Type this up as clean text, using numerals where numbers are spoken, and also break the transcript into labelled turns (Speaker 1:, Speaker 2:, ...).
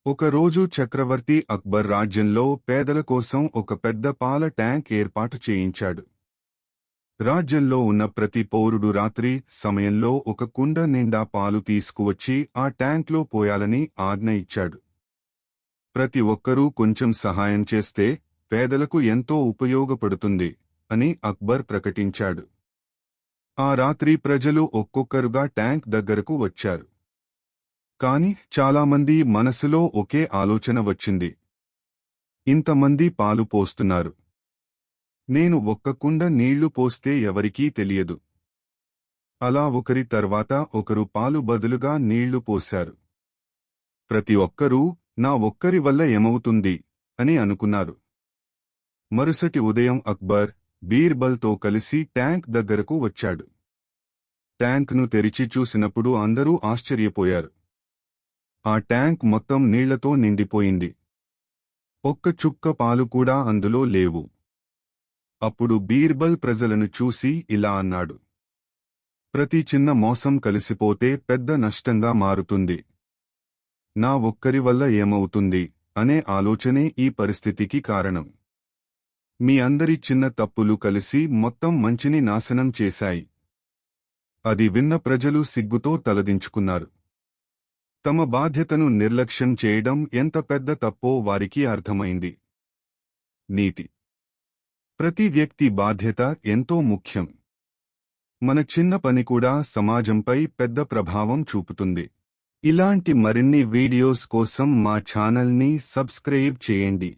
Speaker 1: ఒకరోజు చక్రవర్తి అక్బర్ రాజ్యంలో పేదల కోసం ఒక పెద్ద పాల ట్యాంక్ ఏర్పాటు చేయించాడు. రాజ్యంలో ఉన్న ప్రతి పౌరుడు రాత్రి సమయంలో ఒక కుండ నిండా పాలు తీసుకువచ్చి ఆ ట్యాంక్లో పోయాలని ఆజ్ఞ ఇచ్చాడు. ప్రతి ఒక్కరూ కొంచెం సహాయం చేస్తే పేదలకు ఎంతో ఉపయోగపడుతుంది అని అక్బర్ ప్రకటించాడు. ఆ రాత్రి ప్రజలు ఒక్కొక్కరుగా ట్యాంక్ దగ్గరకు వచ్చారు. కాని చాలామంది మనసులో ఒకే ఆలోచన వచ్చింది. ఇంతమంది పాలు పోస్తున్నారు, నేను ఒక్క కుండ నీళ్లు పోస్తే ఎవరికీ తెలియదు. అలా ఒకరి తర్వాత ఒకరు పాలు బదులుగా నీళ్లు పోశారు. ప్రతి ఒక్కరూ నా ఒక్కరి వల్ల ఏమవుతుంది అని అనుకున్నారు. మరుసటి ఉదయం అక్బర్ బీర్బల్తో కలిసి ట్యాంక్ దగ్గరకు వచ్చాడు. ట్యాంక్ను తెరిచి చూసినప్పుడు అందరూ ఆశ్చర్యపోయారు. ఆ ట్యాంక్ మొత్తం నీళ్లతో నిండిపోయింది. ఒక్క చుక్క పాలు కూడా అందులో లేవు. అప్పుడు బీర్బల్ ప్రజలను చూసి ఇలా అన్నాడు, ప్రతి చిన్న మోసం కలిసిపోతే పెద్ద నష్టంగా మారుతుంది. నా ఒక్కరి వల్ల ఏమవుతుంది అనే ఆలోచనే ఈ పరిస్థితికి కారణం. మీ అందరి చిన్న తప్పులు కలిసి మొత్తం మంచిని నాశనం చేశాయి. అది విన్న ప్రజలు సిగ్గుతో తలదించుకున్నారు. తమ బాధ్యతను నిర్లక్ష్యం చేయడం ఎంత పెద్ద తప్పో వారికి అర్థమైంది. నీతి: ప్రతి వ్యక్తి బాధ్యత ఎంతో ముఖ్యం. మన చిన్న పని కూడా సమాజంపై పెద్ద ప్రభావం చూపుతుంది. ఇలాంటి మరిన్ని వీడియోస్ కోసం మా ఛానల్ని సబ్స్క్రైబ్ చేయండి.